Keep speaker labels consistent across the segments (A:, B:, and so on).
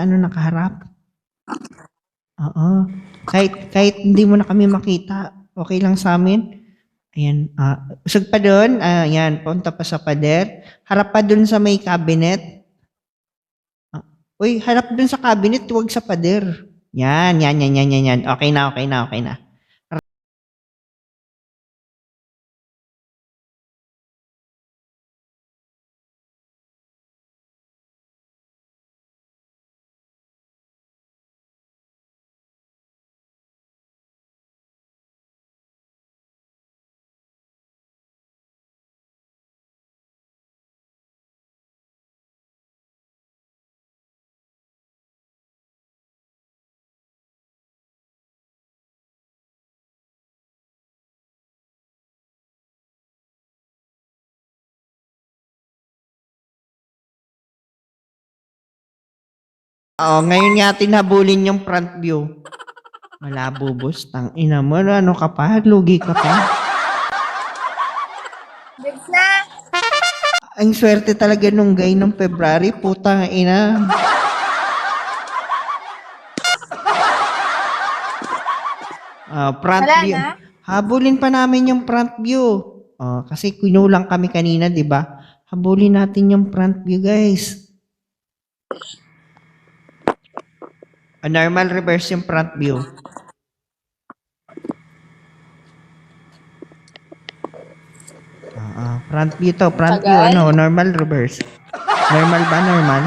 A: ano nakaharap. Oo. Kahit hindi mo na kami makita, okay lang sa amin. Ayan, usog pa doon, yan, punta pa sa pader. Harap pa doon sa may cabinet. Ah, uy, harap doon sa cabinet, huwag sa pader. Yan, yan, yan, yan, yan, yan. Okay na, okay na, okay na. Ngayon nga tinabulin yung front view. Malabo, boss. Tangina mo, ano ka pa? Lugi ka pa.
B: Bigs na!
A: Ang swerte talaga nung guy ng February, putang ina. Front
B: Wala
A: view.
B: na?
A: Habulin pa namin yung front view. Kasi kinulang kami kanina, di ba? Habulin natin yung front view, guys. Normal reverse yung front view. Front view to. Front view,
B: Tagal.
A: normal reverse. Normal ba? Normal?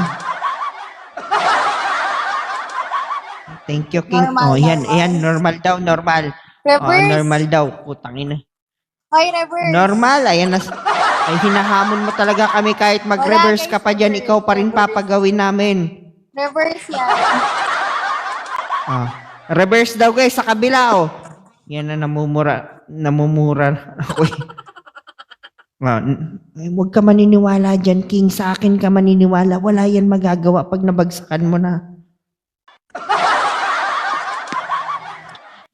A: Thank you, King.
B: Normal,
A: Yan.
B: normal.
A: Yan, normal daw, normal. Normal
B: Reverse.
A: daw. Putang ina.
B: Hoy, reverse.
A: Normal, ayan na. Ay, hinahamon mo talaga kami kahit mag-reverse
B: Wala,
A: ka
B: guys,
A: pa dyan,
B: reverse,
A: ikaw pa rin
B: reverse.
A: papagawin namin.
B: Reverse yan.
A: Reverse daw guys, sa kabila oh. Yan na namumura ako eh. Huwag ka maniniwala dyan, King. Sa akin ka maniniwala. Wala yan magagawa pag nabagsakan mo na.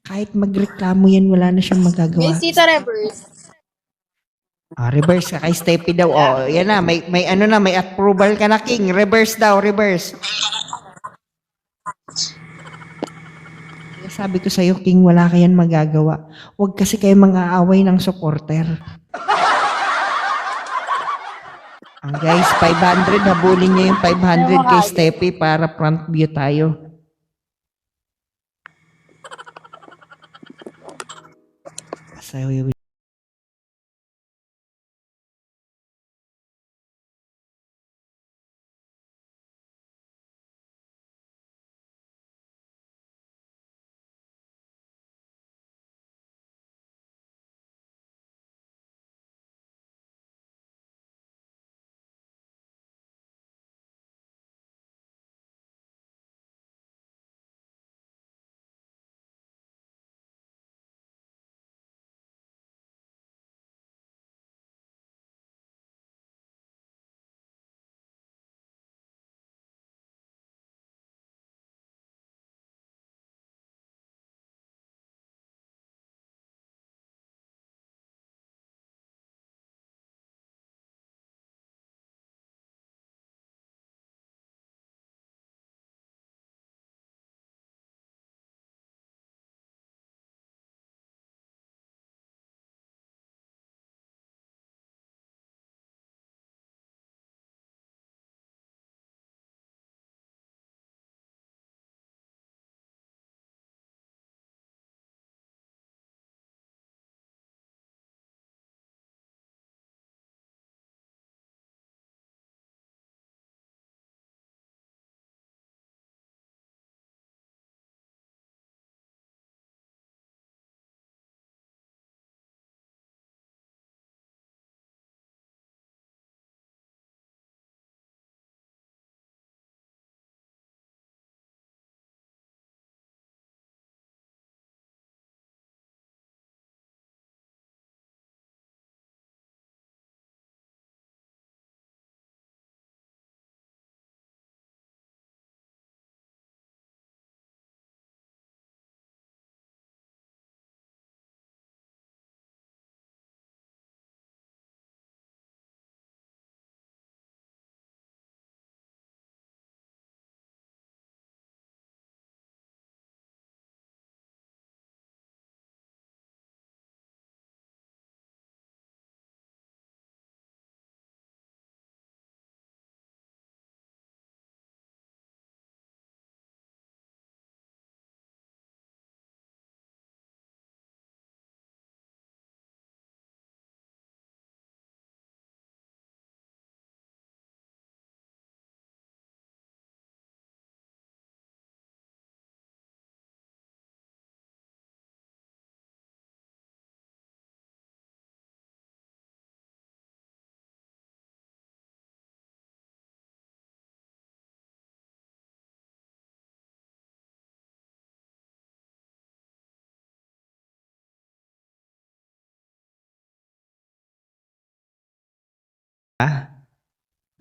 A: Kahit magreklamo yan, wala na siyang magagawa.
B: Guys, dito reverse.
A: Reverse ka kay Steffi daw. Yan na, may approval ka na, King. Reverse daw, reverse. Sabi ko sa'yo, King, wala kayan magagawa. Huwag kasi kayo mang-aaway ng supporter. Guys, 500, habulin niyo yung 500 kay Steffi para front view tayo. Sa'yo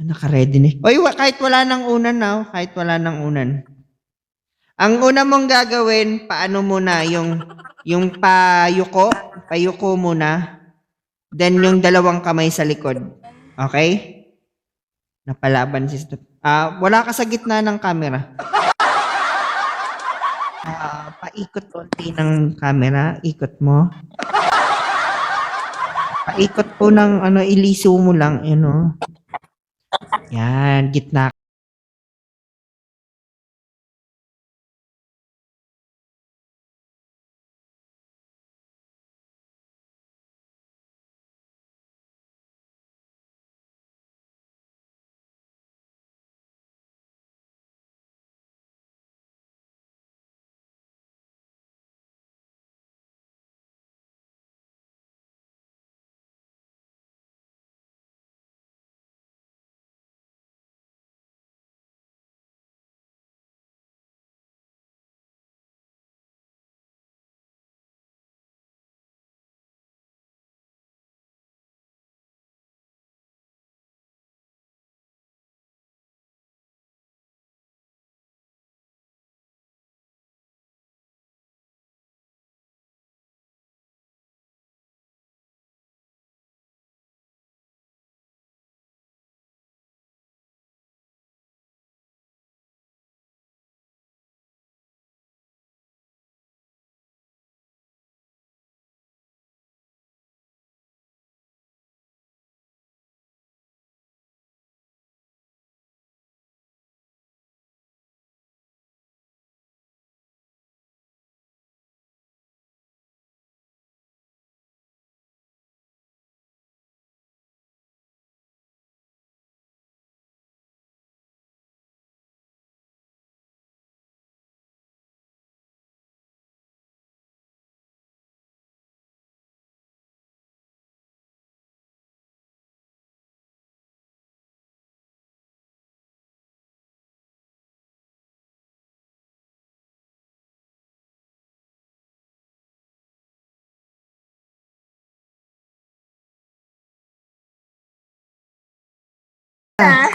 A: Naka-ready na. Oy, kahit wala nang unan na, kahit wala nang unan. Ang una mong gagawin, paano muna, yung payuko muna, then yung dalawang kamay sa likod. Okay? Napalaban si Steph. Wala ka sa gitna ng camera. Paikot konti ng camera, ikot mo. Paikot po ng iliso mo lang, Yan, gitna.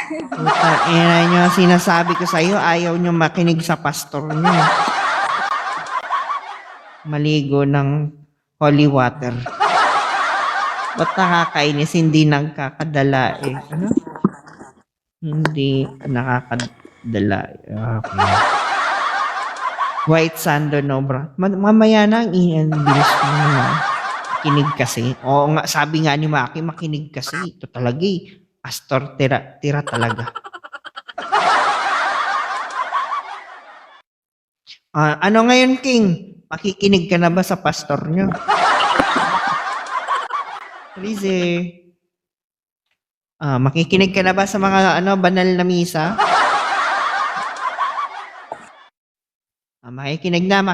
A: Puta, nyo, sinasabi ko sa iyo, ayaw nyo makinig sa pastor nyo. Maligo ng holy water. Ba't nakakainis? Hindi nagkakadala eh. Ano? Hindi nakakadala. Okay. White sando no bra. Mamaya na ang bilis mo na. Makinig kasi. Oo nga, sabi nga ni Maki, makinig kasi. Ito talaga eh. Pastor, tira talaga. Ano ngayon, King? Makikinig ka na ba sa pastor nyo? Lizzie. Makikinig ka na ba sa mga banal na misa? Makikinig na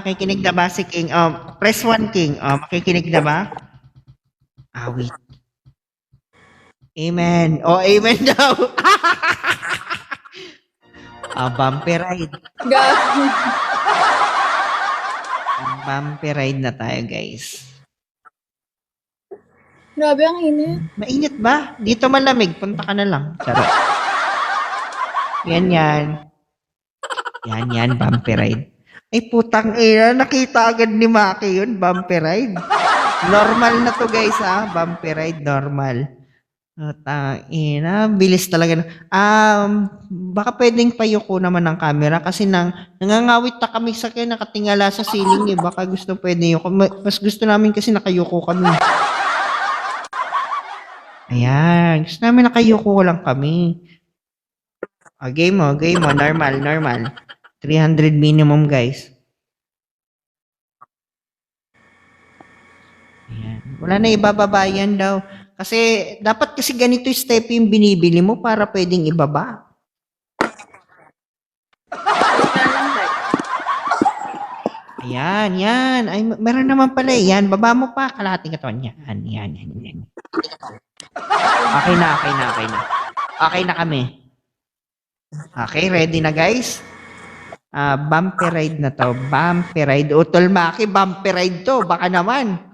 A: ba si King? Press 1, King. Makikinig na ba? Wait. Amen. Amen daw. Bumpy ride. Bumpy ride na tayo, guys.
B: Grabe, ang init.
A: Mainit ba? Dito malamig. Punta ka na lang. Charot. Yan, bumpy ride. Ay, putang ina. Nakita agad ni Maki yun. Bumpy ride. Normal na to, guys, Bumpy ride, normal. Ina, bilis talaga. Baka pwedeng payuko naman ng camera kasi nangangawit na kami sa kanya, nakatingala sa ceiling eh. Baka pwede yuko. Mas gusto namin kasi nakayuko kami. Ayan, gusto namin nakayuko lang kami. Game mo, normal. 300 minimum, guys. Ayan. Wala na ibababayan daw. Kasi, dapat kasi ganito yung step yung binibili mo para pwedeng ibaba. Ayan. Ay, meron naman pala. Yan, baba mo pa. Kalahating katawan. Yan. Okay na. Okay na kami. Okay, ready na, guys? Bumpy ride na to. Bumpy ride. Utol Maki, bumpy ride to. Baka naman.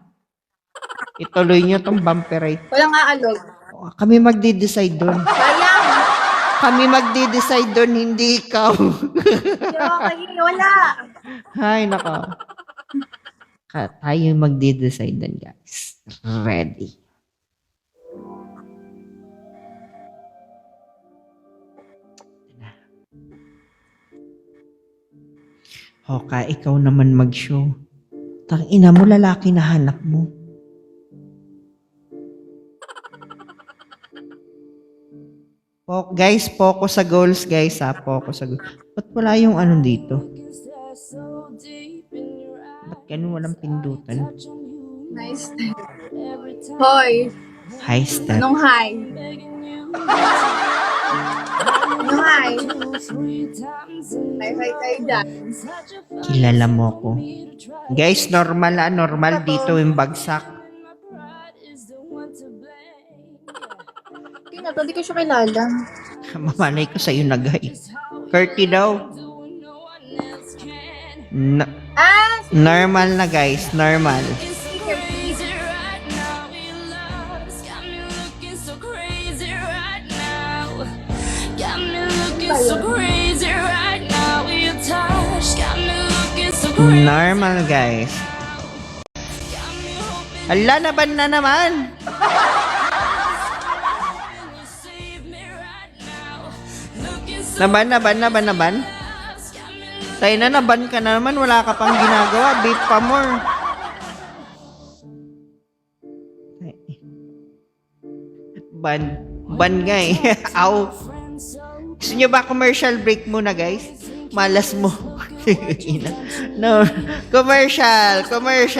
A: Ituloy nyo tong bumpy ride.
B: Walang aalog.
A: Kami magde-decide doon.
B: Sayang.
A: Kami magde-decide doon, hindi ikaw.
B: Okay, wala.
A: Hay, nako. Tayo yung magde-decide doon, guys. Ready. Hoka, ikaw naman mag-show. Tangina mo, lalaki na hanap mo. Guys, focus sa goals, guys, ha? Focus sa goals. Ba't wala yung ano dito? Ba't ganun walang pindutan?
B: Nice. Hoy,
A: High step.
B: anong hi? Anong hi? Hi tayo dyan.
A: Kilala mo ko. Guys, normal dito yung bagsak.
B: Kinato, di ko siya kilala.
A: Mamanay ko sa'yo na, guys. Curty daw. Normal na, guys. Normal. Normal, guys. Ala, naban na naman. Naban. Tayo na, naban ka na naman. Wala ka pang ginagawa. Beat pa more. Ban nga eh. Ow. Gusto nyo ba commercial break muna, guys? Malas mo. No. Commercial.